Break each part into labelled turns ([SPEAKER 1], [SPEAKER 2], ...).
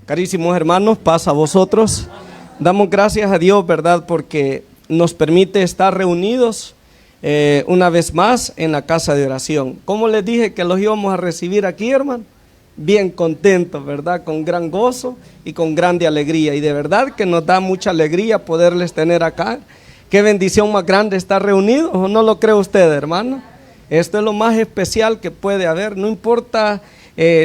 [SPEAKER 1] Carísimos hermanos, paz a vosotros. Damos gracias a Dios, ¿verdad? Porque nos permite estar reunidos una vez más en la casa de oración. ¿Cómo les dije que los íbamos a recibir aquí, hermano? Bien contentos, ¿verdad? Con gran gozo y con grande alegría. Y de verdad que nos da mucha alegría poderles tener acá. Qué bendición más grande estar reunidos, ¿o no lo cree usted, hermano? Esto es lo más especial que puede haber. No importa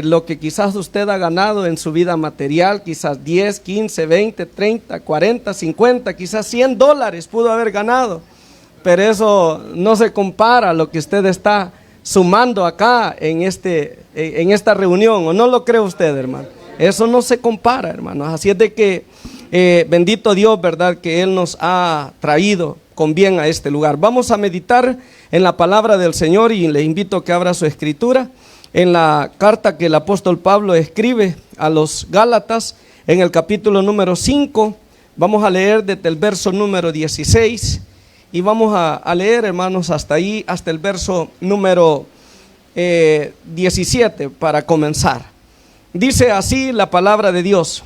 [SPEAKER 1] lo que quizás usted ha ganado en su vida material, quizás 10, 15, 20, 30, 40, 50, quizás $100 pudo haber ganado. Pero eso no se compara a lo que usted está sumando acá en esta reunión, ¿o no lo cree usted, hermano? Eso no se compara, hermanos. Así es de que bendito Dios, ¿verdad? Que Él nos ha traído con bien a este lugar. Vamos a meditar en la palabra del Señor y le invito a que abra su escritura en la carta que el apóstol Pablo escribe a los Gálatas en el capítulo número 5. Vamos a leer desde el verso número 16 y vamos a leer, hermanos, hasta ahí, hasta el verso número 17 para comenzar. Dice así la palabra de Dios: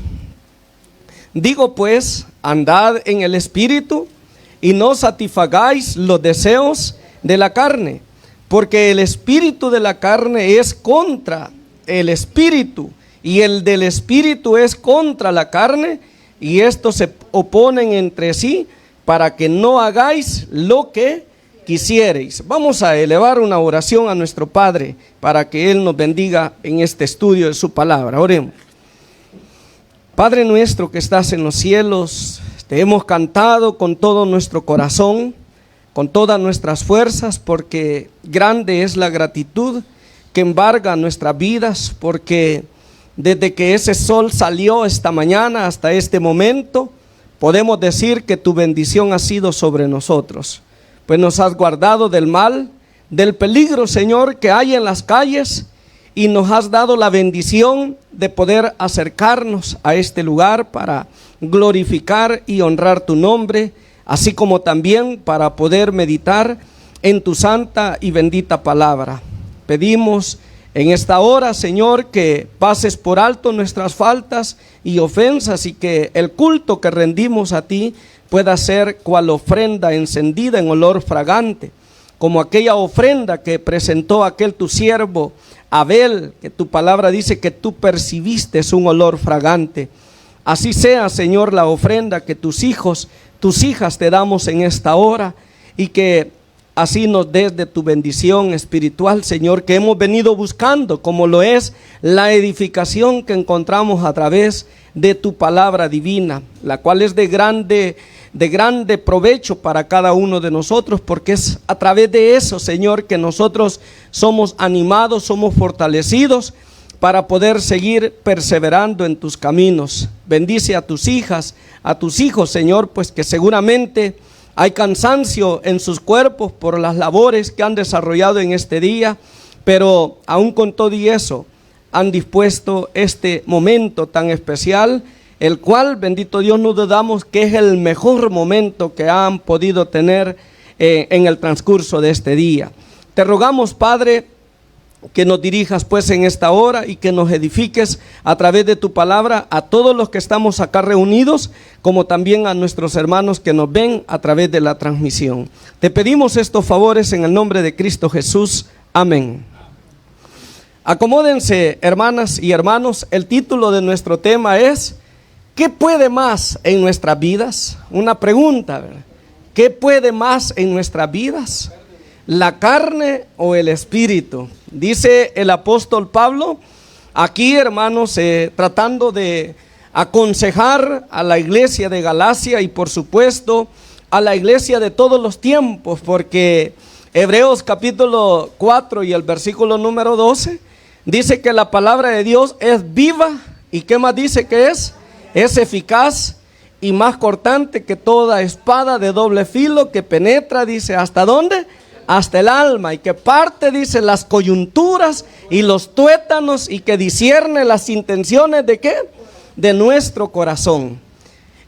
[SPEAKER 1] digo pues, andad en el Espíritu y no satisfagáis los deseos de la carne, porque el espíritu de la carne es contra el espíritu y el del espíritu es contra la carne, y estos se oponen entre sí para que no hagáis lo que quisiereis. Vamos a elevar una oración a nuestro Padre para que Él nos bendiga en este estudio de su palabra. Oremos. Padre nuestro que estás en los cielos, te hemos cantado con todo nuestro corazón, con todas nuestras fuerzas, porque grande es la gratitud que embarga nuestras vidas, porque desde que ese sol salió esta mañana hasta este momento, podemos decir que tu bendición ha sido sobre nosotros, pues nos has guardado del mal, del peligro, Señor, que hay en las calles, y nos has dado la bendición de poder acercarnos a este lugar para glorificar y honrar tu nombre, así como también para poder meditar en tu santa y bendita palabra. Pedimos en esta hora, Señor, que pases por alto nuestras faltas y ofensas, y que el culto que rendimos a ti pueda ser cual ofrenda encendida en olor fragante, como aquella ofrenda que presentó aquel tu siervo Abel, que tu palabra dice que tú percibiste un olor fragante. Así sea, Señor, la ofrenda que tus hijos, tus hijas te damos en esta hora, y que así nos des de tu bendición espiritual, Señor, que hemos venido buscando, como lo es la edificación que encontramos a través de tu palabra divina, la cual es de grande provecho para cada uno de nosotros, porque es a través de eso, Señor, que nosotros somos animados, somos fortalecidos para poder seguir perseverando en tus caminos. Bendice a tus hijas, a tus hijos, Señor, pues que seguramente hay cansancio en sus cuerpos por las labores que han desarrollado en este día, pero aún con todo y eso, han dispuesto este momento tan especial, el cual, bendito Dios, no dudamos que es el mejor momento que han podido tener en el transcurso de este día. Te rogamos, Padre, que nos dirijas pues en esta hora y que nos edifiques a través de tu palabra a todos los que estamos acá reunidos, como también a nuestros hermanos que nos ven a través de la transmisión. Te pedimos estos favores en el nombre de Cristo Jesús. Amén. Acomódense, hermanas y hermanos. El título de nuestro tema es: ¿qué puede más en nuestras vidas? Una pregunta, ¿verdad? ¿Qué puede más en nuestras vidas? ¿La carne o el espíritu? Dice el apóstol Pablo aquí, hermanos, tratando de aconsejar a la iglesia de Galacia y por supuesto a la iglesia de todos los tiempos, porque Hebreos capítulo 4 y el versículo número 12 dice que la palabra de Dios es viva. ¿Y qué más dice que es? Es eficaz y más cortante que toda espada de doble filo, que penetra, dice, ¿hasta dónde? Hasta el alma, y que parte, dice, las coyunturas y los tuétanos, y que discierne las intenciones ¿de qué? De nuestro corazón.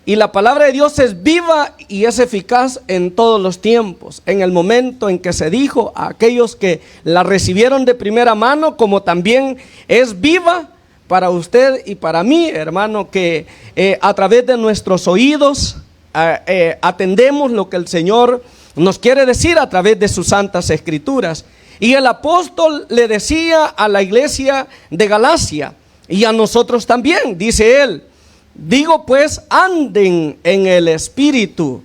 [SPEAKER 1] Y la palabra de Dios es viva y es eficaz en todos los tiempos, en el momento en que se dijo a aquellos que la recibieron de primera mano, como también es viva para usted y para mí, hermano, que a través de nuestros oídos atendemos lo que el Señor nos quiere decir a través de sus santas escrituras. Y el apóstol le decía a la iglesia de Galacia y a nosotros también, dice él: digo pues, anden en el Espíritu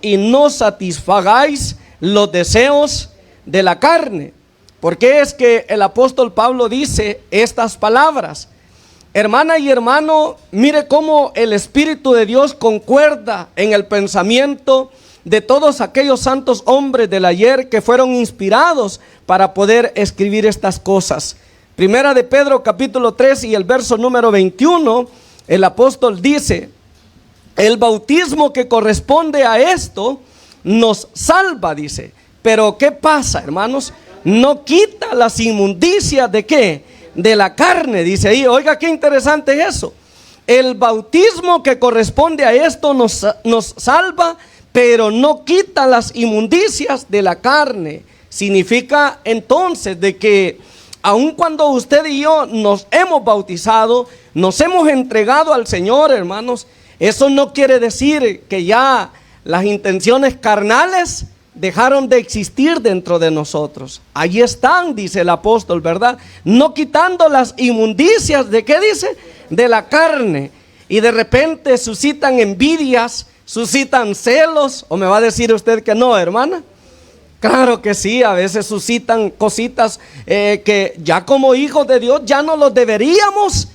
[SPEAKER 1] y no satisfagáis los deseos de la carne. ¿Por qué es que el apóstol Pablo dice estas palabras? Hermana y hermano, mire cómo el Espíritu de Dios concuerda en el pensamiento de todos aquellos santos hombres del ayer que fueron inspirados para poder escribir estas cosas. Primera de Pedro capítulo 3 y el verso número 21, el apóstol dice: el bautismo que corresponde a esto nos salva, dice. Pero ¿qué pasa, hermanos? No quita las inmundicias ¿de qué? De la carne, dice ahí. Oiga, qué interesante es eso. El bautismo que corresponde a esto nos salva, pero no quita las inmundicias de la carne. Significa entonces de que aun cuando usted y yo nos hemos bautizado, nos hemos entregado al Señor, hermanos, eso no quiere decir que ya las intenciones carnales dejaron de existir dentro de nosotros. Allí están, dice el apóstol, ¿verdad? No quitando las inmundicias ¿de qué dice? De la carne. Y de repente suscitan envidias, suscitan celos. ¿O me va a decir usted que no, hermana? Claro que sí, a veces suscitan cositas que ya como hijos de Dios ya no los deberíamos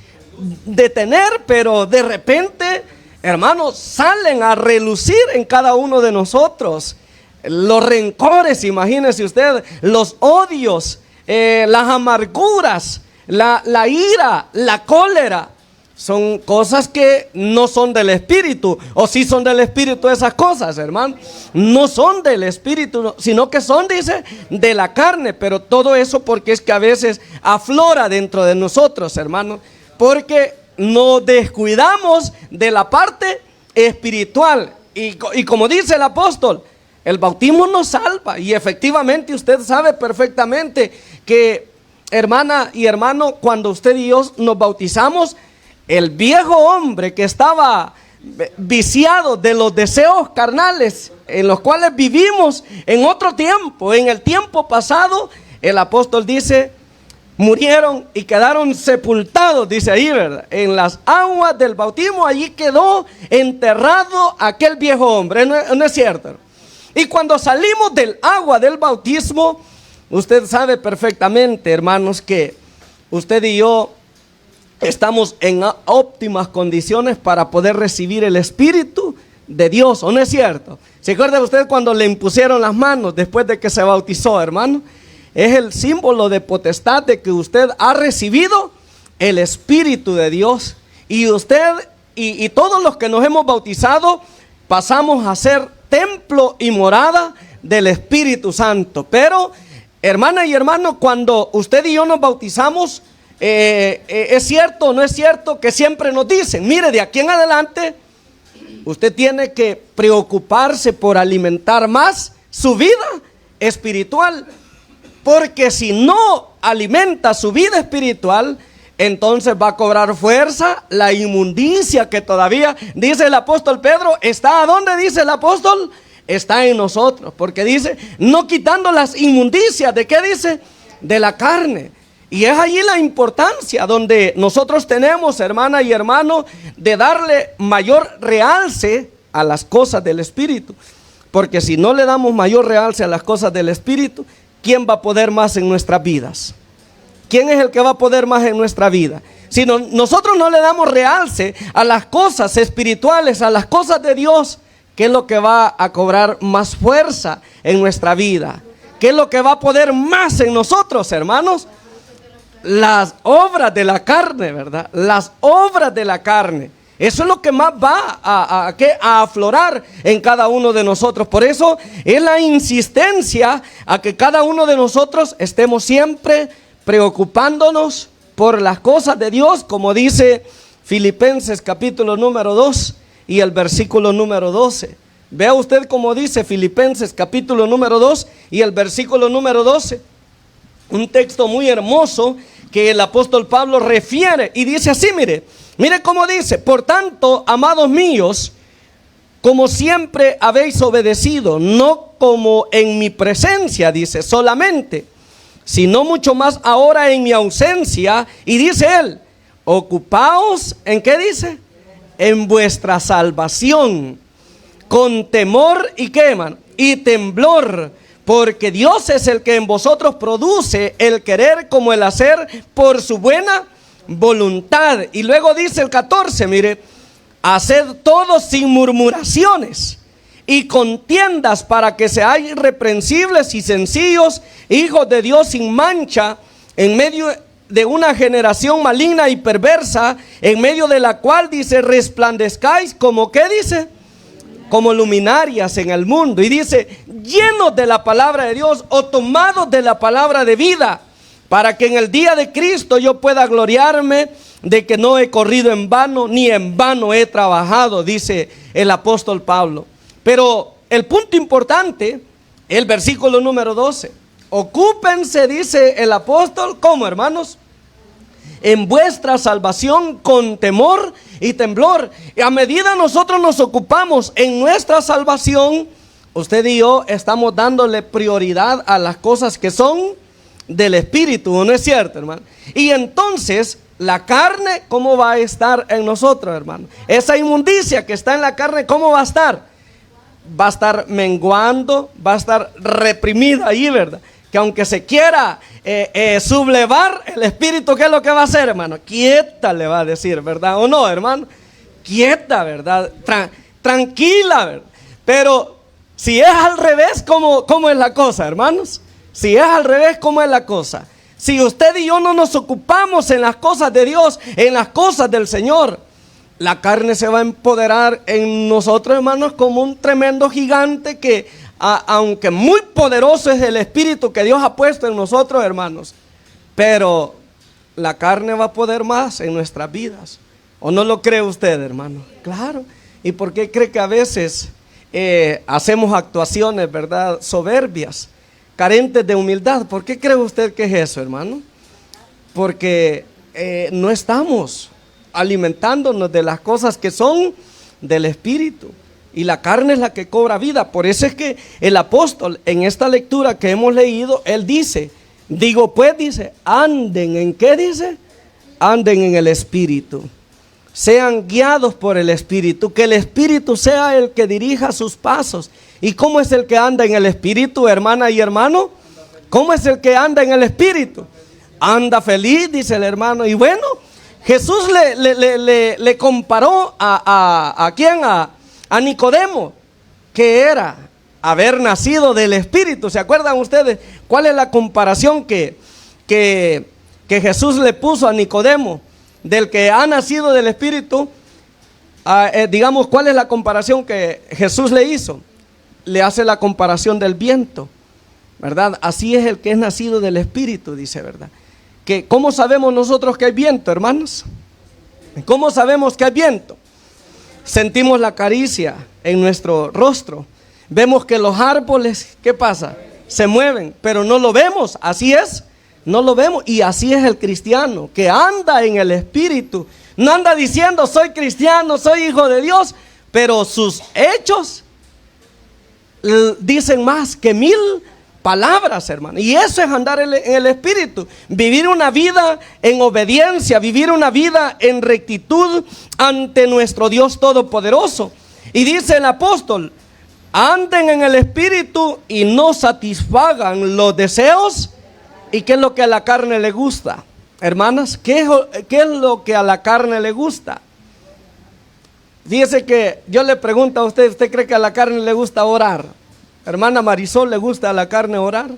[SPEAKER 1] de tener, pero de repente, hermanos, salen a relucir en cada uno de nosotros. Los rencores, imagínese usted, los odios, las amarguras, la ira, la cólera, son cosas que no son del Espíritu. O sí son del Espíritu esas cosas, hermano. No son del Espíritu, sino que son, dice, de la carne. Pero todo eso porque es que a veces aflora dentro de nosotros, hermano, porque nos descuidamos de la parte espiritual. Y como dice el apóstol, el bautismo nos salva. Y efectivamente usted sabe perfectamente que, hermana y hermano, cuando usted y yo nos bautizamos, el viejo hombre que estaba viciado de los deseos carnales en los cuales vivimos en otro tiempo, en el tiempo pasado, el apóstol dice, murieron y quedaron sepultados, dice ahí, ¿verdad? En las aguas del bautismo, allí quedó enterrado aquel viejo hombre. ¿No es cierto? Y cuando salimos del agua del bautismo, usted sabe perfectamente, hermanos, que usted y yo estamos en óptimas condiciones para poder recibir el Espíritu de Dios. ¿O no es cierto? ¿Se acuerda usted cuando le impusieron las manos después de que se bautizó, hermano? Es el símbolo de potestad de que usted ha recibido el Espíritu de Dios. Y usted y todos los que nos hemos bautizado pasamos a ser templo y morada del Espíritu Santo. Pero, hermana y hermano, cuando usted y yo nos bautizamos, ¿es cierto o no es cierto que siempre nos dicen, mire, de aquí en adelante usted tiene que preocuparse por alimentar más su vida espiritual? Porque si no alimenta su vida espiritual, entonces va a cobrar fuerza la inmundicia que todavía, dice el apóstol Pedro, ¿está a dónde dice el apóstol? Está en nosotros, porque dice, no quitando las inmundicias, ¿de qué dice? De la carne. Y es allí la importancia donde nosotros tenemos, hermana y hermano, de darle mayor realce a las cosas del Espíritu. Porque si no le damos mayor realce a las cosas del Espíritu, ¿quién va a poder más en nuestras vidas? ¿Quién es el que va a poder más en nuestra vida? Si nosotros no le damos realce a las cosas espirituales, a las cosas de Dios, ¿qué es lo que va a cobrar más fuerza en nuestra vida? ¿Qué es lo que va a poder más en nosotros, hermanos? Las obras de la carne, ¿verdad? Las obras de la carne. Eso es lo que más va a aflorar en cada uno de nosotros. Por eso es la insistencia a que cada uno de nosotros estemos siempre preocupándonos por las cosas de Dios, como dice Filipenses capítulo número 2 y el versículo número 12. Vea usted cómo dice Filipenses capítulo número 2 y el versículo número 12. Un texto muy hermoso que el apóstol Pablo refiere y dice así, mire cómo dice: por tanto, amados míos, como siempre habéis obedecido, no como en mi presencia, dice, solamente, sino mucho más ahora en mi ausencia. Y dice él: ocupaos, ¿en qué dice? En vuestra salvación, con temor y qué, hermano, y temblor, porque Dios es el que en vosotros produce el querer como el hacer por su buena voluntad. Y luego dice el 14, mire: haced todo sin murmuraciones y contiendas, para que seáis irreprensibles y sencillos, hijos de Dios sin mancha, en medio de una generación maligna y perversa, en medio de la cual, dice, resplandezcáis como, ¿qué dice? Como luminarias en el mundo. Y dice: llenos de la palabra de Dios, o tomados de la palabra de vida, para que en el día de Cristo yo pueda gloriarme de que no he corrido en vano, ni en vano he trabajado, dice el apóstol Pablo. Pero el punto importante, el versículo número 12: ocúpense, dice el apóstol, ¿cómo, hermanos? En vuestra salvación con temor y temblor. Y a medida nosotros nos ocupamos en nuestra salvación, usted y yo estamos dándole prioridad a las cosas que son del Espíritu, ¿no es cierto, hermano? Y entonces la carne, ¿cómo va a estar en nosotros, hermano? Esa inmundicia que está en la carne, ¿cómo va a estar? Va a estar menguando, va a estar reprimida ahí, ¿verdad? Que aunque se quiera sublevar, el Espíritu, ¿qué es lo que va a hacer, hermano? Quieta, le va a decir, ¿verdad? ¿O no, hermano? Quieta, ¿verdad? Tranquila, ¿verdad? Pero si es al revés, ¿cómo es la cosa, hermanos? Si es al revés, ¿cómo es la cosa? Si usted y yo no nos ocupamos en las cosas de Dios, en las cosas del Señor, la carne se va a empoderar en nosotros, hermanos, como un tremendo gigante que, aunque muy poderoso es el Espíritu que Dios ha puesto en nosotros, hermanos, pero la carne va a poder más en nuestras vidas. ¿O no lo cree usted, hermano? Claro. ¿Y por qué cree que a veces hacemos actuaciones, verdad, soberbias, carentes de humildad? ¿Por qué cree usted que es eso, hermano? Porque no estamos alimentándonos de las cosas que son del Espíritu, y la carne es la que cobra vida. Por eso es que el apóstol, en esta lectura que hemos leído, él dice, digo pues, dice, anden, ¿en qué dice? Anden en el Espíritu, sean guiados por el Espíritu, que el Espíritu sea el que dirija sus pasos. ¿Y cómo es el que anda en el Espíritu, hermana y hermano? ¿Cómo es el que anda en el Espíritu? Anda feliz, dice el hermano. Y bueno, Jesús le comparó ¿a quién? A Nicodemo, que era haber nacido del Espíritu. ¿Se acuerdan ustedes cuál es la comparación que Jesús le puso a Nicodemo? Del que ha nacido del Espíritu, digamos, ¿cuál es la comparación que Jesús le hizo? Le hace la comparación del viento, ¿verdad? Así es el que es nacido del Espíritu, dice, ¿verdad? Que ¿cómo sabemos nosotros que hay viento, hermanos? ¿Cómo sabemos que hay viento? Sentimos la caricia en nuestro rostro. Vemos que los árboles, ¿qué pasa? Se mueven, pero no lo vemos. Así es, no lo vemos. Y así es el cristiano, que anda en el Espíritu. No anda diciendo soy cristiano, soy hijo de Dios, pero sus hechos dicen más que 1000 palabras, hermano. Y eso es andar en el Espíritu, vivir una vida en obediencia, vivir una vida en rectitud ante nuestro Dios Todopoderoso. Y dice el apóstol, anden en el Espíritu y no satisfagan los deseos. ¿Y qué es lo que a la carne le gusta? Hermanas, ¿qué es lo que a la carne le gusta? Fíjese que yo le pregunto a usted, ¿usted cree que a la carne le gusta orar? Hermana Marisol, ¿le gusta a la carne orar?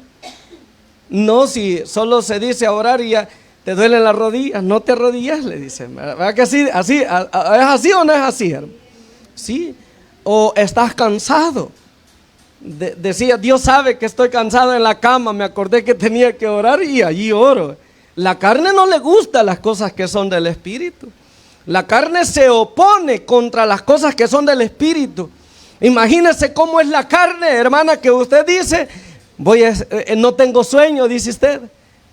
[SPEAKER 1] No, si solo se dice a orar y ya te duelen las rodillas, no te arrodillas, le dicen. ¿Verdad que así, ¿es así o no es así, hermano? Sí. O estás cansado. Decía, Dios sabe que estoy cansado en la cama, me acordé que tenía que orar y allí oro. La carne no le gusta las cosas que son del Espíritu. La carne se opone contra las cosas que son del Espíritu. Imagínese cómo es la carne, hermana, que usted dice, no tengo sueño, dice usted.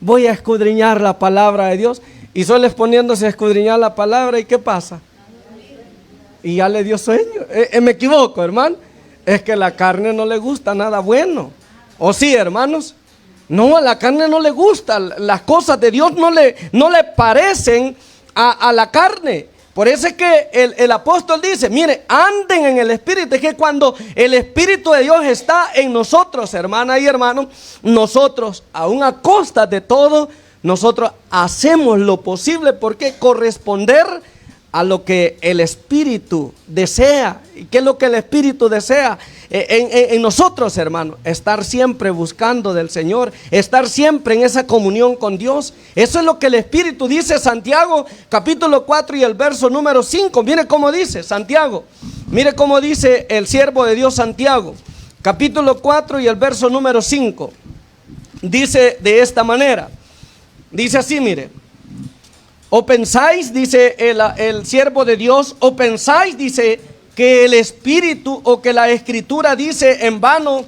[SPEAKER 1] voy a escudriñar la palabra de Dios. Y sueles poniéndose a escudriñar la palabra, ¿y qué pasa? Y ya le dio sueño. Me equivoco, hermano. Es que la carne no le gusta nada bueno. ¿O sí, hermanos? No, a la carne no le gusta. Las cosas de Dios no le parecen a la carne. Por eso es que el apóstol dice, mire, anden en el Espíritu. Es que cuando el Espíritu de Dios está en nosotros, hermana y hermano, nosotros, aún a costa de todo, nosotros hacemos lo posible porque corresponder a lo que el Espíritu desea. ¿Y qué es lo que el Espíritu desea en nosotros, hermano? Estar siempre buscando del Señor, estar siempre en esa comunión con Dios. Eso es lo que el Espíritu dice. Santiago capítulo 4 y el verso número 5. Mire cómo dice Santiago. Mire cómo dice el siervo de Dios Santiago, capítulo 4 y el verso número 5. Dice de esta manera. Dice así, mire. O pensáis, dice el siervo de Dios, o pensáis, dice, que el Espíritu o que la Escritura dice en vano,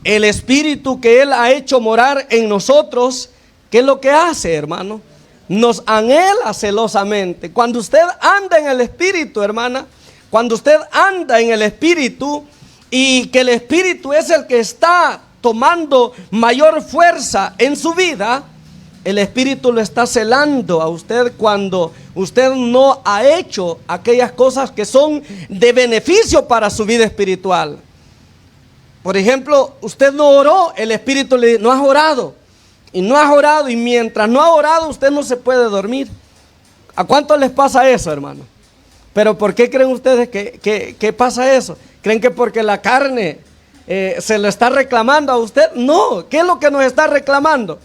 [SPEAKER 1] el Espíritu que Él ha hecho morar en nosotros, ¿qué es lo que hace, hermano? Nos anhela celosamente. Cuando usted anda en el Espíritu, hermana, cuando usted anda en el Espíritu y que el Espíritu es el que está tomando mayor fuerza en su vida, el Espíritu lo está celando a usted cuando usted no ha hecho aquellas cosas que son de beneficio para su vida espiritual. Por ejemplo, usted no oró, el Espíritu le dice, no has orado. Y no has orado, y mientras no ha orado, usted no se puede dormir. ¿A cuántos les pasa eso, hermano? Pero ¿por qué creen ustedes que pasa eso? ¿Creen que porque la carne se lo está reclamando a usted? No, ¿qué es lo que nos está reclamando?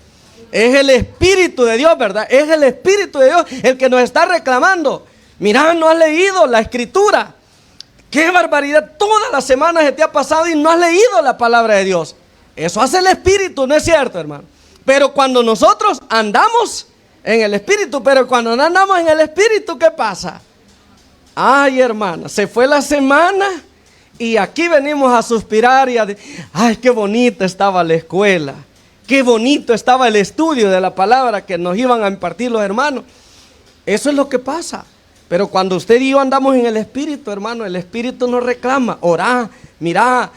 [SPEAKER 1] Es el Espíritu de Dios, ¿verdad? Es el Espíritu de Dios el que nos está reclamando. Mira, no has leído la Escritura. Qué barbaridad, todas las semanas se te ha pasado y no has leído la palabra de Dios. Eso hace el Espíritu, ¿no es cierto, hermano? Pero cuando nosotros andamos en el Espíritu, pero cuando no andamos en el Espíritu, ¿qué pasa? Ay, hermana, se fue la semana y aquí venimos a suspirar y a decir, ay, qué bonita estaba la escuela. Qué bonito estaba el estudio de la palabra que nos iban a impartir los hermanos. Eso es lo que pasa. Pero cuando usted y yo andamos en el Espíritu, hermano, el Espíritu nos reclama. Orá, mirá,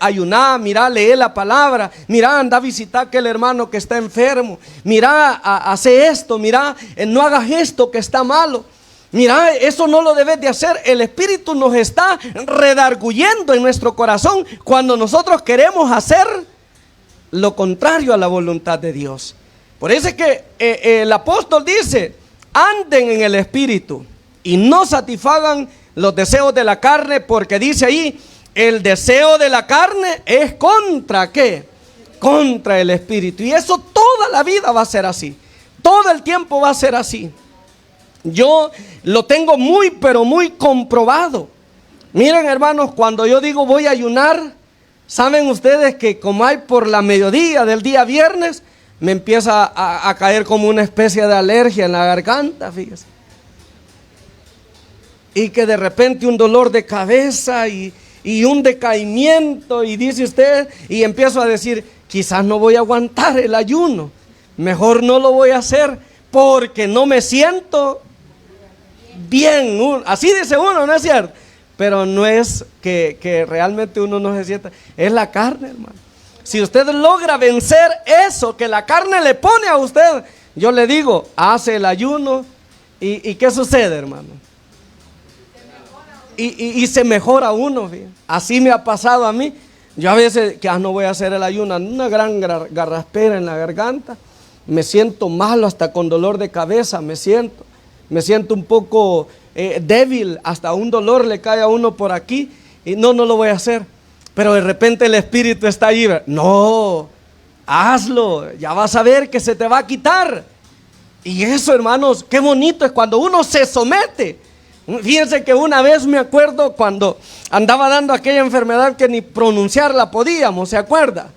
[SPEAKER 1] ayuná, mirá, lee la palabra. Mirá, anda a visitar a aquel hermano que está enfermo. Mirá, hace esto, mirá, no hagas esto que está malo. Mirá, eso no lo debes de hacer. El Espíritu nos está redarguyendo en nuestro corazón cuando nosotros queremos hacer lo contrario a la voluntad de Dios. Por eso es que el apóstol dice, anden en el Espíritu y no satisfagan los deseos de la carne, porque dice ahí, el deseo de la carne es contra ¿qué? Contra el Espíritu. Y eso toda la vida va a ser así, todo el tiempo va a ser así. Yo lo tengo muy, pero muy comprobado. Miren, hermanos, cuando yo digo voy a ayunar, ¿saben ustedes que como hay por la mediodía del día viernes, me empieza a caer como una especie de alergia en la garganta, fíjese? Y que de repente un dolor de cabeza y un decaimiento, y dice usted, y empiezo a decir, quizás no voy a aguantar el ayuno, mejor no lo voy a hacer porque no me siento bien. Así dice uno, ¿no es cierto? Pero no es que realmente uno no se sienta, es la carne, hermano. Si usted logra vencer eso que la carne le pone a usted, yo le digo, hace el ayuno y ¿qué sucede, hermano? Y se mejora uno, fíjate. Así me ha pasado a mí. Yo a veces que no voy a hacer el ayuno, una gran garraspera en la garganta, me siento malo, hasta con dolor de cabeza me siento un poco débil, hasta un dolor le cae a uno por aquí, y no lo voy a hacer. Pero de repente el Espíritu está ahí, no, hazlo, ya vas a ver que se te va a quitar. Y eso, hermanos, qué bonito es cuando uno se somete. Fíjense que una vez me acuerdo cuando andaba dando aquella enfermedad que ni pronunciarla podíamos, ¿se acuerda?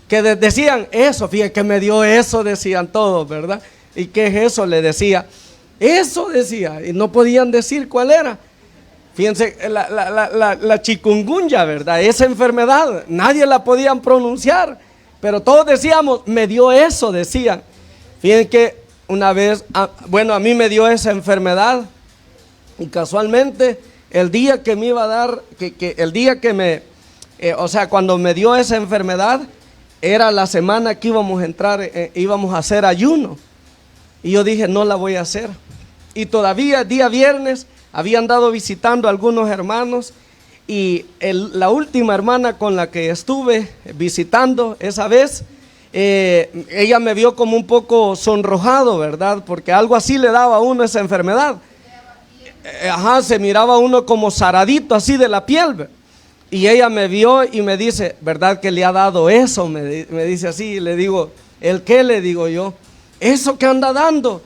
[SPEAKER 1] Que decían eso, fíjense que me dio eso, decían todos, ¿verdad? ¿Y qué es eso? Le decía. Eso decía, y no podían decir cuál era. Fíjense, la chikungunya, ¿verdad? Esa enfermedad, nadie la podían pronunciar. Pero todos decíamos, me dio eso, decían. Fíjense que una vez, bueno, a mí me dio esa enfermedad. Y casualmente, el día que me iba a dar, el día que me, o sea, cuando me dio esa enfermedad, era la semana que íbamos a entrar, íbamos a hacer ayuno. Y yo dije, no la voy a hacer. Y todavía, día viernes, había andado visitando a algunos hermanos. Y la última hermana con la que estuve visitando esa vez, ella me vio como un poco sonrojado, ¿verdad? Porque algo así le daba a uno esa enfermedad. Se miraba uno como zaradito así de la piel. Y ella me vio y me dice, ¿verdad que le ha dado eso? Me dice así, y le digo, ¿el qué? Le digo yo, ¿eso que anda dando?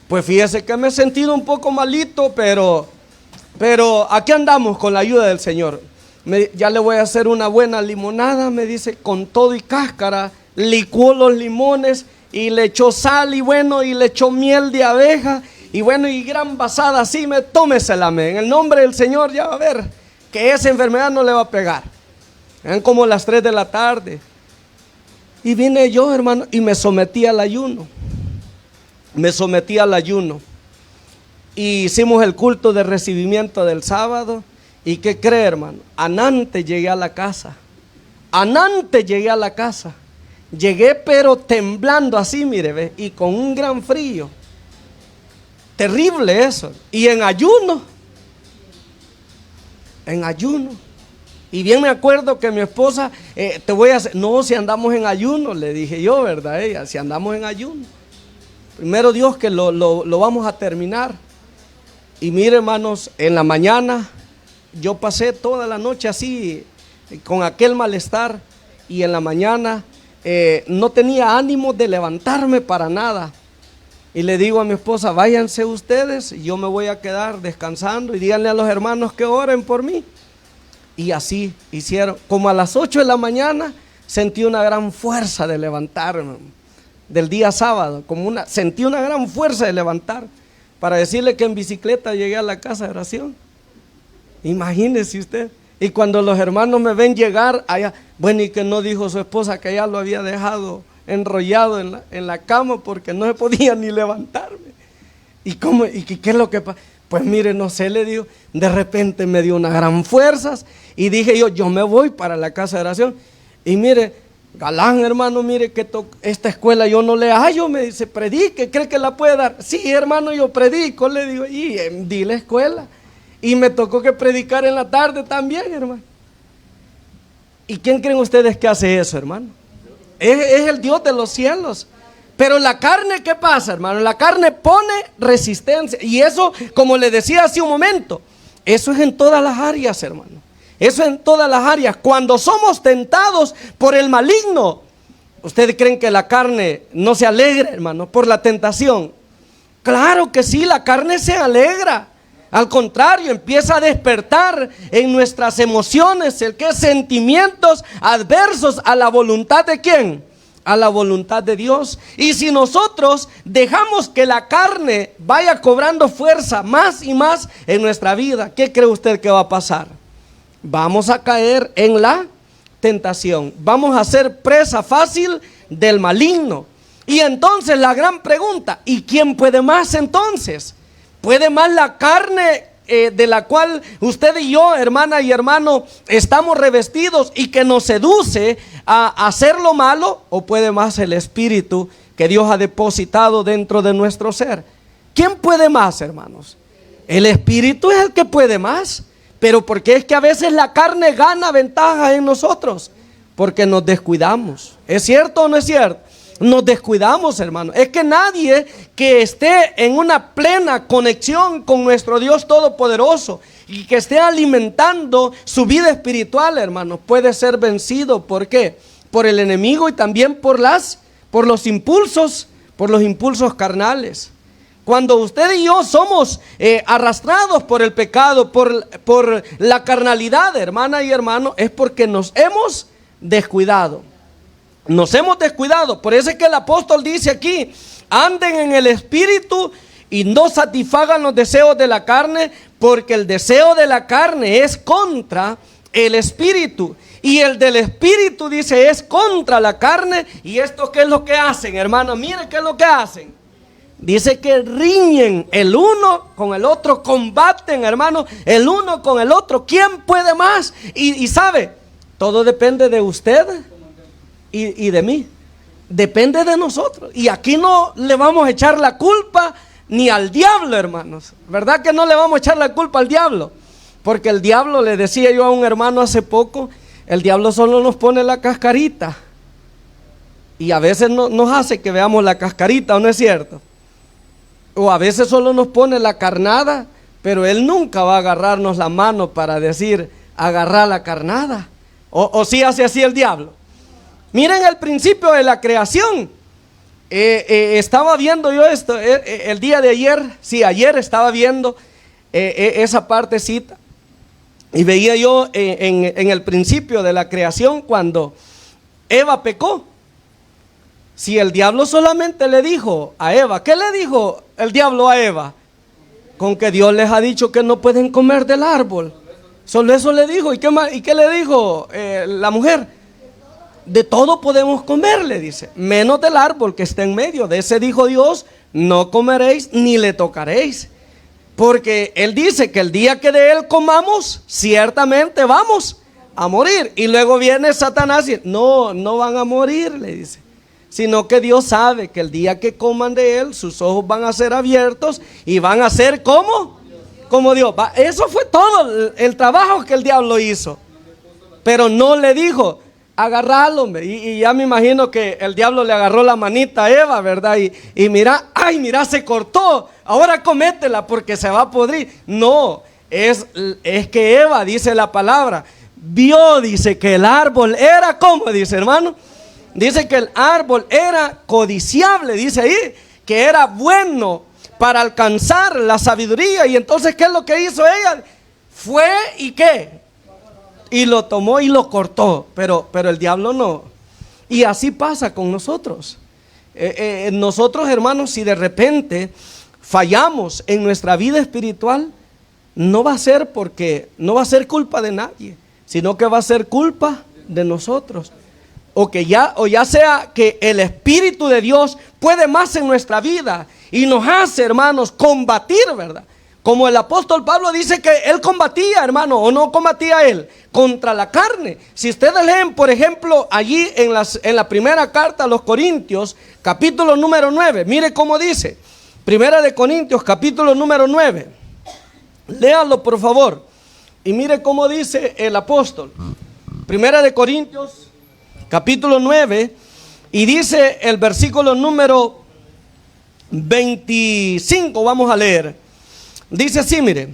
[SPEAKER 1] Pues fíjese que me he sentido un poco malito, pero aquí andamos con la ayuda del Señor. Ya le voy a hacer una buena limonada, me dice, con todo y cáscara. Licuó los limones y le echó sal y bueno, y le echó miel de abeja y bueno, y gran basada así, tómesela, en el nombre del Señor, ya va a ver que esa enfermedad no le va a pegar. Eran como las 3 de la tarde. Y vine yo, hermano, y me sometí al ayuno. Y hicimos el culto de recibimiento del sábado. ¿Y qué cree, hermano? Anante llegué a la casa. Llegué pero temblando así, mire, ¿ve? Y con un gran frío. Terrible eso. Y en ayuno. Y bien me acuerdo que mi esposa, te voy a hacer, no, si andamos en ayuno, le dije yo, ¿verdad? Ella, si andamos en ayuno. Primero Dios que lo vamos a terminar. Y mire, hermanos, en la mañana yo pasé toda la noche así, con aquel malestar. Y en la mañana no tenía ánimo de levantarme para nada. Y le digo a mi esposa, váyanse ustedes, yo me voy a quedar descansando y díganle a los hermanos que oren por mí. Y así hicieron. Como a las 8 de la mañana sentí una gran fuerza de levantarme. Del día sábado, sentí una gran fuerza de levantar. Para decirle que en bicicleta llegué a la casa de oración. Imagínese usted. Y cuando los hermanos me ven llegar allá, bueno, y que no dijo su esposa que ya lo había dejado enrollado en la cama porque no se podía ni levantarme. ¿Y cómo? ¿Y qué es lo que pasa? Pues mire, no sé, le digo, de repente me dio unas gran fuerzas y dije yo me voy para la casa de oración. Y mire, Galán, hermano, mire que esta escuela yo no le hallo, me dice, predique, ¿cree que la puede dar? Sí, hermano, yo predico, le digo, y di la escuela. Y me tocó que predicar en la tarde también, hermano. ¿Y quién creen ustedes que hace eso, hermano? Es el Dios de los cielos. Pero la carne, ¿qué pasa, hermano? La carne pone resistencia. Y eso, como le decía hace un momento, eso es en todas las áreas, hermano. Eso es en todas las áreas. Cuando somos tentados por el maligno, ¿ustedes creen que la carne no se alegra, hermano, por la tentación? Claro que sí, la carne se alegra. Al contrario, empieza a despertar en nuestras emociones sentimientos adversos a la voluntad de ¿quién? A la voluntad de Dios. Y si nosotros dejamos que la carne vaya cobrando fuerza más y más en nuestra vida, ¿qué cree usted que va a pasar? Vamos a caer en la tentación. Vamos a ser presa fácil del maligno. Y entonces la gran pregunta, ¿y quién puede más entonces? ¿Puede más la carne de la cual usted y yo, hermana y hermano, estamos revestidos y que nos seduce a hacer lo malo? ¿O puede más el espíritu que Dios ha depositado dentro de nuestro ser? ¿Quién puede más, hermanos? El espíritu es el que puede más. Pero porque es que a veces la carne gana ventaja en nosotros, porque nos descuidamos. ¿Es cierto o no es cierto? Nos descuidamos, hermano. Es que nadie que esté en una plena conexión con nuestro Dios Todopoderoso y que esté alimentando su vida espiritual, hermano, puede ser vencido. ¿Por qué? Por el enemigo y también por los impulsos carnales. Cuando usted y yo somos arrastrados por el pecado, por la carnalidad, hermana y hermano, es porque nos hemos descuidado. Nos hemos descuidado. Por eso es que el apóstol dice aquí, anden en el espíritu y no satisfagan los deseos de la carne, porque el deseo de la carne es contra el espíritu. Y el del espíritu, dice, es contra la carne. ¿Y esto qué es lo que hacen, hermano? Miren qué es lo que hacen. Dice que riñen el uno con el otro, combaten, hermano, el uno con el otro. ¿Quién puede más? Y sabe, todo depende de usted y de mí. Depende de nosotros. Y aquí no le vamos a echar la culpa ni al diablo, hermanos. ¿Verdad que no le vamos a echar la culpa al diablo? Porque el diablo, le decía yo a un hermano hace poco, el diablo solo nos pone la cascarita. Y a veces nos hace que veamos la cascarita, ¿o no es cierto? O a veces solo nos pone la carnada, pero él nunca va a agarrarnos la mano para decir, agarrar la carnada. O sí hace así el diablo. Miren el principio de la creación. Estaba viendo yo esto el día de ayer. Sí, ayer estaba viendo esa partecita. Y veía yo en el principio de la creación cuando Eva pecó. Si el diablo solamente le dijo a Eva, ¿qué le dijo el diablo a Eva? Con que Dios les ha dicho que no pueden comer del árbol. Solo eso le dijo. ¿Y qué más? ¿Y qué le dijo la mujer? De todo podemos comer, le dice, menos del árbol que está en medio. De ese dijo Dios, no comeréis ni le tocaréis. Porque Él dice que el día que de Él comamos, ciertamente vamos a morir. Y luego viene Satanás y no van a morir, le dice. Sino que Dios sabe que el día que coman de Él, sus ojos van a ser abiertos y van a ser como Dios. Eso fue todo el trabajo que el diablo hizo. Pero no le dijo, agarralo, hombre. Y ya me imagino que el diablo le agarró la manita a Eva, ¿verdad? Y mira, ay, mira, se cortó. Ahora cométela porque se va a podrir. No, es que Eva, dice la palabra, vio, dice que el árbol era, ¿cómo dice, hermano? Dice que el árbol era codiciable, dice ahí, que era bueno para alcanzar la sabiduría. Y entonces, ¿qué es lo que hizo ella? Fue y ¿qué? Y lo tomó y lo cortó, pero el diablo no. Y así pasa con nosotros. Nosotros, hermanos, si de repente fallamos en nuestra vida espiritual, no va a ser culpa de nadie, sino que va a ser culpa de nosotros. O ya sea que el Espíritu de Dios puede más en nuestra vida y nos hace, hermanos, combatir, ¿verdad? Como el apóstol Pablo dice que él combatía, hermano, o no combatía él, contra la carne. Si ustedes leen, por ejemplo, allí en la primera carta a los Corintios, capítulo número 9, mire cómo dice, Primera de Corintios, capítulo número 9, léanlo por favor, y mire cómo dice el apóstol. Primera de Corintios, capítulo 9, y dice el versículo número 25, vamos a leer. Dice así, mire.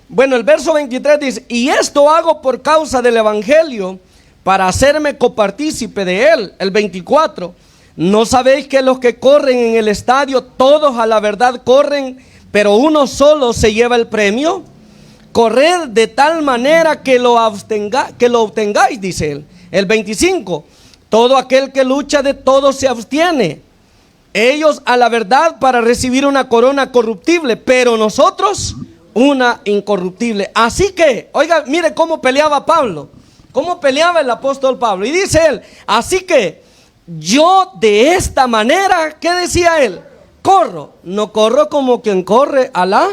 [SPEAKER 1] Bueno, el verso 23 dice, y esto hago por causa del evangelio, para hacerme copartícipe de él. El 24, ¿no sabéis que los que corren en el estadio, todos a la verdad corren, pero uno solo se lleva el premio? Corred de tal manera que lo obtengáis, dice él. El 25, todo aquel que lucha de todo se abstiene. Ellos a la verdad para recibir una corona corruptible, pero nosotros una incorruptible. Así que, oiga, mire cómo peleaba Pablo, cómo peleaba el apóstol Pablo. Y dice él, así que yo de esta manera, ¿qué decía él? Corro, no corro como quien corre a la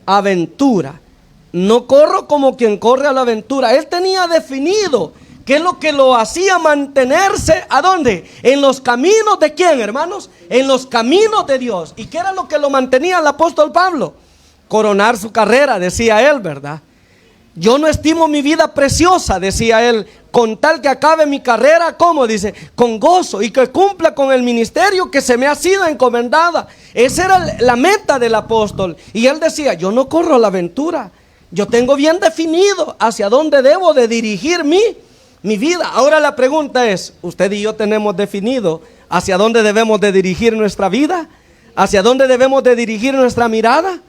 [SPEAKER 1] aventura. No corro como quien corre a la aventura. Él tenía definido ¿qué es lo que lo hacía mantenerse? ¿A dónde? En los caminos de ¿quién, hermanos? En los caminos de Dios. ¿Y qué era lo que lo mantenía el apóstol Pablo? Coronar su carrera, decía él, ¿verdad? Yo no estimo mi vida preciosa, decía él, con tal que acabe mi carrera, ¿cómo? Dice, con gozo y que cumpla con el ministerio que se me ha sido encomendada. Esa era la meta del apóstol. Y él decía, yo no corro a la aventura. Yo tengo bien definido hacia dónde debo de dirigir mi vida. Ahora la pregunta es, ¿usted y yo tenemos definido hacia dónde debemos de dirigir nuestra vida? ¿Hacia dónde debemos de dirigir nuestra mirada?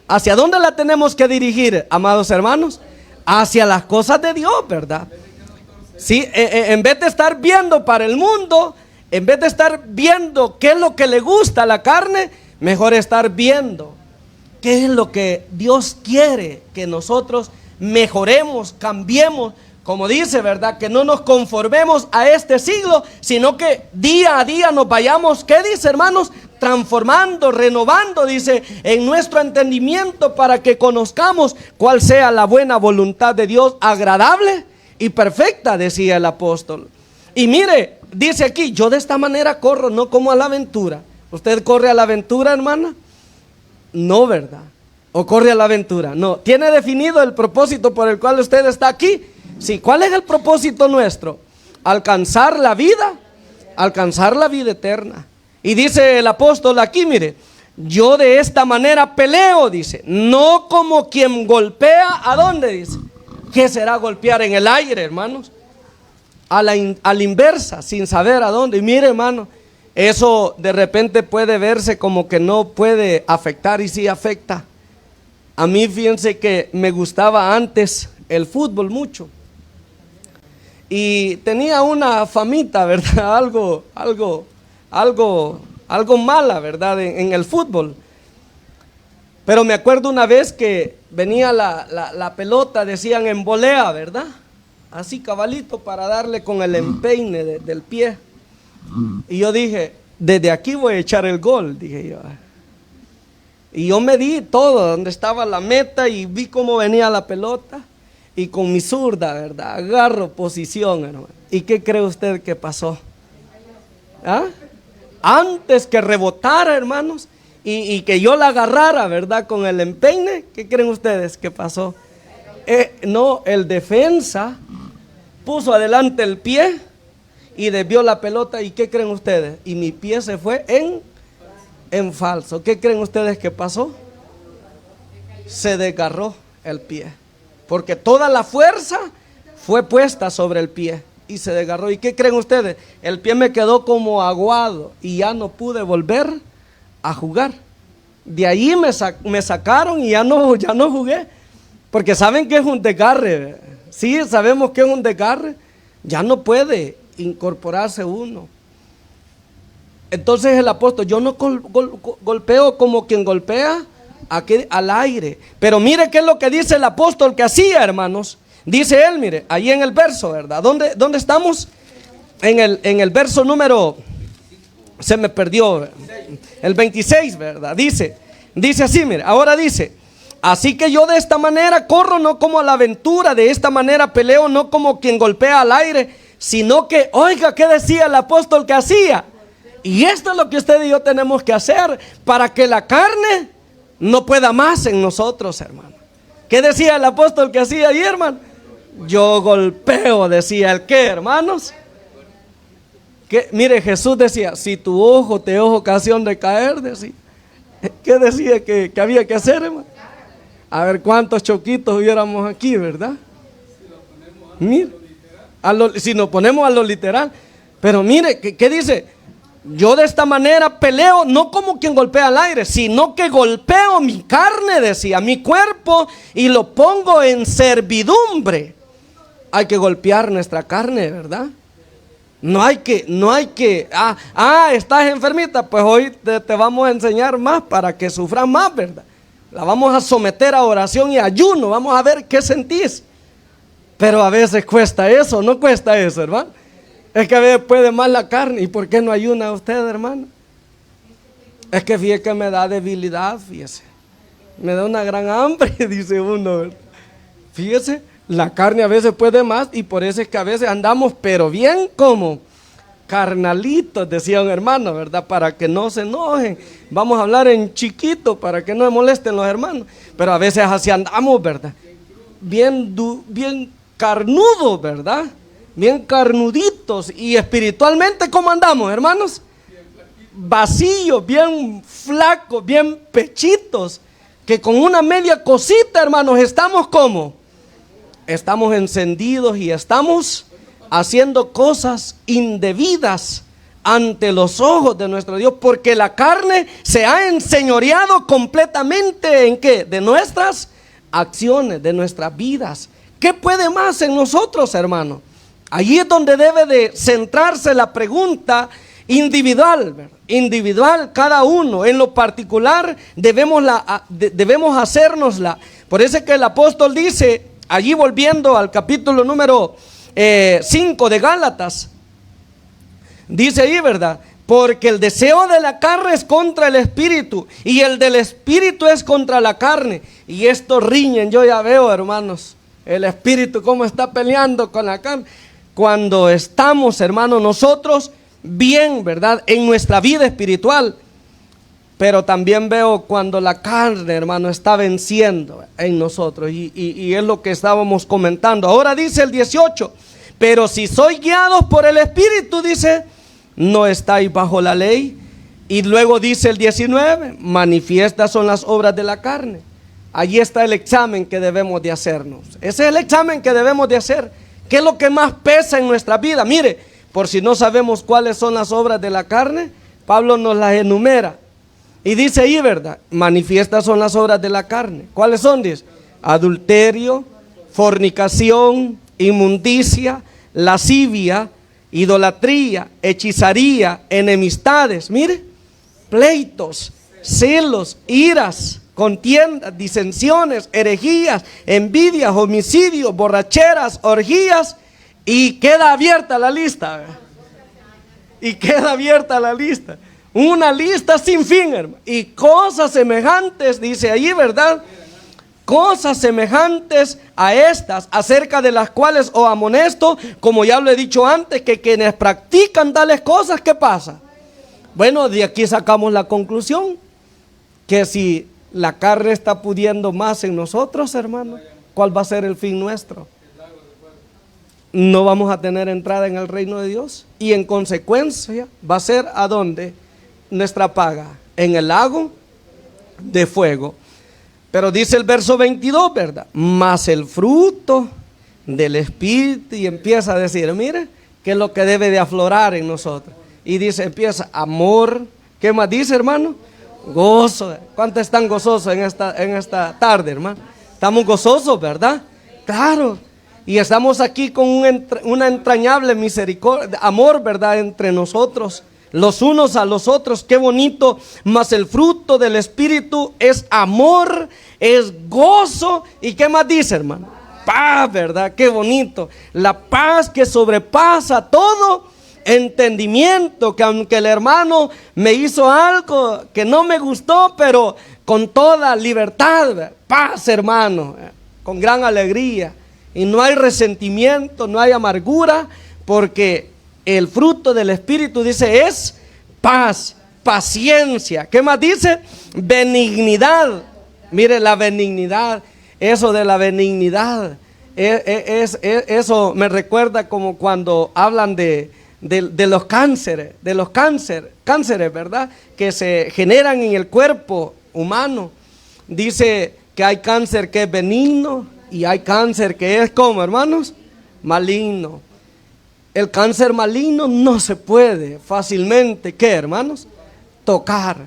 [SPEAKER 1] ¿Hacia dónde la tenemos que dirigir, amados hermanos? Hacia las cosas de Dios, ¿verdad? Sí, en vez de estar viendo para el mundo, en vez de estar viendo qué es lo que le gusta a la carne, mejor estar viendo qué es lo que Dios quiere que nosotros mejoremos, cambiemos, como dice, ¿verdad? Que no nos conformemos a este siglo, sino que día a día nos vayamos, ¿qué dice, hermanos? Transformando, renovando, dice, en nuestro entendimiento, para que conozcamos cuál sea la buena voluntad de Dios, agradable y perfecta, decía el apóstol. Y mire, dice aquí, yo de esta manera corro, no como a la aventura. ¿Usted corre a la aventura, hermana? No, ¿verdad? ¿O corre a la aventura? No. ¿Tiene definido el propósito por el cual usted está aquí? Sí. ¿Cuál es el propósito nuestro? Alcanzar la vida eterna. Y dice el apóstol aquí, mire, yo de esta manera peleo, dice, no como quien golpea, ¿a dónde dice? ¿Qué será golpear en el aire, hermanos? A la inversa, sin saber a dónde. Y mire, hermano, eso de repente puede verse como que no puede afectar, y sí afecta. A mí, fíjense que me gustaba antes el fútbol mucho. Y tenía una famita, ¿verdad? Algo mala, ¿verdad? En el fútbol. Pero me acuerdo una vez que venía la pelota, decían en volea, ¿verdad? Así cabalito para darle con el empeine del pie. Y yo dije, desde aquí voy a echar el gol, dije yo. Y yo medí todo, donde estaba la meta, y vi cómo venía la pelota. Y con mi zurda, ¿verdad? Agarro posición, hermano. ¿Y qué cree usted que pasó? ¿Ah? Antes que rebotara, hermanos, y que yo la agarrara, ¿verdad? Con el empeine, ¿qué creen ustedes que pasó? No, el defensa puso adelante el pie y desvió la pelota. ¿Y qué creen ustedes? Y mi pie se fue en falso. ¿Qué creen ustedes que pasó? Se desgarró el pie, porque toda la fuerza fue puesta sobre el pie y se desgarró. ¿Y qué creen ustedes? El pie me quedó como aguado y ya no pude volver a jugar. De ahí me sacaron y ya no jugué, porque saben que es un desgarre. Sí, sabemos que es un desgarre. Ya no puede incorporarse uno. Entonces el apóstol, yo no golpeo como quien golpea aquí al aire. Pero mire qué es lo que dice el apóstol que hacía, hermanos. Dice él, mire, ahí en el verso, ¿verdad? ¿Dónde estamos? En el verso número, se me perdió, el 26, ¿verdad? Dice así, mire, ahora dice, así que yo de esta manera corro, no como a la aventura, de esta manera peleo, no como quien golpea al aire, sino que, oiga, ¿qué decía el apóstol que hacía? Y esto es lo que usted y yo tenemos que hacer para que la carne no pueda más en nosotros, hermano. ¿Qué decía el apóstol que hacía ahí, hermano? Yo golpeo, decía el qué, hermanos. Que, mire, Jesús decía, si tu ojo te es ocasión de caer, decía. ¿Qué decía que había que hacer, hermano? A ver cuántos choquitos hubiéramos aquí, ¿verdad? Mire, si nos ponemos a lo literal. Pero mire, ¿qué dice? Yo de esta manera peleo, no como quien golpea al aire, sino que golpeo mi carne, decía, mi cuerpo, y lo pongo en servidumbre. Hay que golpear nuestra carne, ¿verdad? No hay que, estás enfermita, pues hoy te vamos a enseñar más para que sufras más, ¿verdad? La vamos a someter a oración y ayuno, vamos a ver qué sentís. Pero a veces cuesta eso, no cuesta eso, hermano. Es que a veces puede más la carne. ¿Y por qué no ayuna usted, hermano? Es que fíjese que me da debilidad, fíjese. Me da una gran hambre, dice uno, ¿verdad? Fíjese, la carne a veces puede más, y por eso es que a veces andamos, pero bien como carnalitos, decía un hermano, ¿verdad? Para que no se enojen. Vamos a hablar en chiquito para que no me molesten los hermanos. Pero a veces así andamos, ¿verdad? Bien carnudos, ¿verdad? Bien carnuditos. Y espiritualmente, ¿cómo andamos, hermanos? Vacíos, bien flacos, bien pechitos, que con una media cosita, hermanos, estamos como, estamos encendidos y estamos haciendo cosas indebidas ante los ojos de nuestro Dios, porque la carne se ha enseñoreado completamente ¿en qué? De nuestras acciones, de nuestras vidas. ¿Qué puede más en nosotros, hermano? Allí es donde debe de centrarse la pregunta individual, cada uno en lo particular debemos hacérnosla. Por eso es que el apóstol dice allí volviendo al capítulo número 5 de Gálatas, dice ahí, ¿verdad? Porque el deseo de la carne es contra el espíritu y el del espíritu es contra la carne. Y estos riñen, yo ya veo, hermanos, el espíritu cómo está peleando con la carne. Cuando estamos, hermanos, nosotros bien, ¿verdad? En nuestra vida espiritual. Pero también veo cuando la carne, hermano, está venciendo en nosotros. Y es lo que estábamos comentando. Ahora dice el 18, pero si sois guiados por el espíritu, dice, no estáis bajo la ley. Y luego dice el 19, manifiestas son las obras de la carne. Allí está el examen que debemos de hacernos. Ese es el examen que debemos de hacer. ¿Qué es lo que más pesa en nuestra vida? Mire, por si no sabemos cuáles son las obras de la carne, Pablo nos las enumera. Y dice ahí, ¿verdad? Manifiestas son las obras de la carne. ¿Cuáles son? Dice, adulterio, fornicación, inmundicia, lascivia, idolatría, hechizaría, enemistades, mire, pleitos, celos, iras, contiendas, disensiones, herejías, envidias, homicidios, borracheras, orgías, y queda abierta la lista, ¿verdad? Y queda abierta la lista. Una lista sin fin, hermano. Y cosas semejantes, dice allí, ¿verdad? Cosas semejantes a estas, acerca de las cuales os amonesto, como ya lo he dicho antes, que quienes practican tales cosas, ¿qué pasa? Bueno, de aquí sacamos la conclusión, que si la carne está pudiendo más en nosotros, hermano, ¿cuál va a ser el fin nuestro? No vamos a tener entrada en el reino de Dios, y en consecuencia va a ser ¿a dónde? Nuestra paga, en el lago de fuego. Pero dice el verso 22, ¿verdad? Mas el fruto del Espíritu, y empieza a decir, mire, ¿qué es lo que debe de aflorar en nosotros? Y dice, empieza, amor, ¿qué más dice, hermano? Gozo. ¿Cuántos están gozosos en esta tarde, hermano? Estamos gozosos, ¿verdad? Claro. Y estamos aquí con una entrañable misericordia, amor, ¿verdad? Entre nosotros, los unos a los otros, qué bonito. Mas el fruto del Espíritu es amor, es gozo. ¿Y qué más dice, hermano? Paz, ¿verdad? Qué bonito. La paz que sobrepasa todo entendimiento. Que aunque el hermano me hizo algo que no me gustó, pero con toda libertad, ¿verdad? Paz, hermano, con gran alegría. Y no hay resentimiento, no hay amargura, porque el fruto del Espíritu, dice, es paz, paciencia. ¿Qué más dice? Benignidad. Mire, la benignidad, eso de la benignidad, eso me recuerda como cuando hablan de los cánceres, cánceres, ¿verdad? Que se generan en el cuerpo humano. Dice que hay cáncer que es benigno y hay cáncer que es, ¿cómo, hermanos? Maligno. El cáncer maligno no se puede fácilmente, ¿qué, hermanos? Tocar.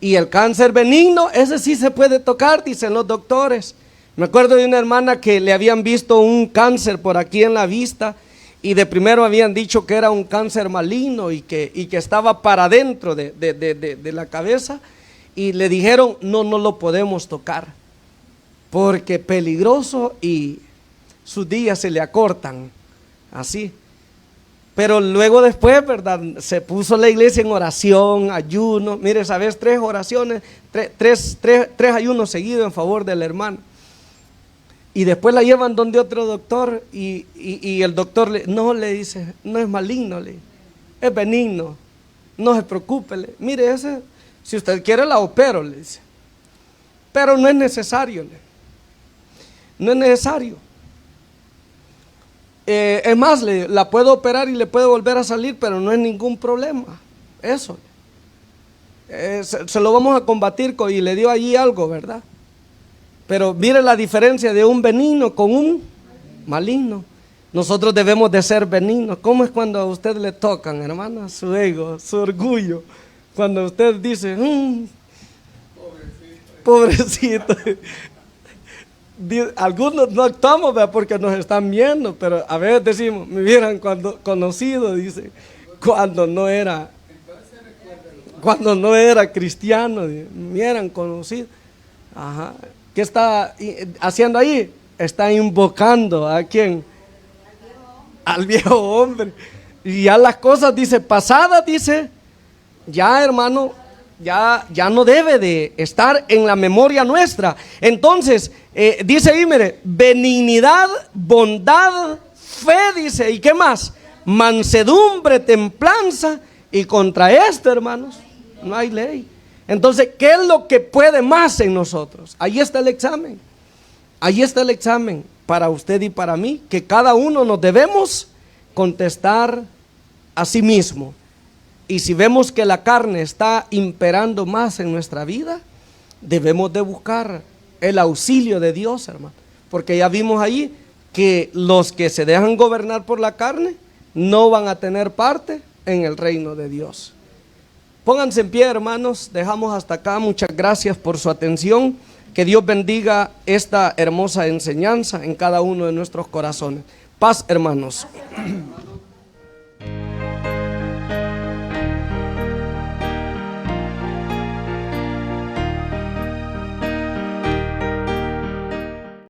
[SPEAKER 1] Y el cáncer benigno, ese sí se puede tocar, dicen los doctores. Me acuerdo de una hermana que le habían visto un cáncer por aquí en la vista, y de primero habían dicho que era un cáncer maligno y que estaba para adentro de la cabeza, y le dijeron, no lo podemos tocar, porque peligroso y sus días se le acortan, así. Pero luego después, ¿verdad? Se puso la iglesia en oración, ayuno. Mire, ¿sabes? 3 oraciones, tres ayunos seguidos en favor del hermano. Y después la llevan donde otro doctor y el doctor le dice, no es maligno, es benigno, no se preocupe. Mire, ese, si usted quiere la opero, le dice. Pero no es necesario, no es necesario. Es más, la puedo operar y le puede volver a salir, pero no es ningún problema. Eso. Se lo vamos a combatir y le dio allí algo, ¿verdad? Pero mire la diferencia de un benigno con un maligno. Nosotros debemos de ser benignos. ¿Cómo es cuando a usted le tocan, hermana? Su ego, su orgullo. Cuando usted dice, pobrecito. Algunos no actuamos, ¿verdad? Porque nos están viendo, pero a veces decimos, me hubieran conocido, dice, cuando no era cristiano, me hubieran conocido. Ajá. ¿Qué está haciendo ahí? está invocando a quién, al viejo hombre. Y ya las cosas, dice, pasadas, dice, ya hermano, ya no debe de estar en la memoria nuestra. Entonces, dice ahí, mire, benignidad, bondad, fe, dice, ¿y qué más? Mansedumbre, templanza, y contra esto, hermanos, no hay ley. Entonces, ¿qué es lo que puede más en nosotros? Ahí está el examen. Ahí está el examen para usted y para mí, que cada uno nos debemos contestar a sí mismo. Y si vemos que la carne está imperando más en nuestra vida, debemos de buscar el auxilio de Dios, hermano. Porque ya vimos ahí que los que se dejan gobernar por la carne no van a tener parte en el reino de Dios. Pónganse en pie, hermanos, dejamos hasta acá. Muchas gracias por su atención. Que Dios bendiga esta hermosa enseñanza en cada uno de nuestros corazones. Paz, hermanos.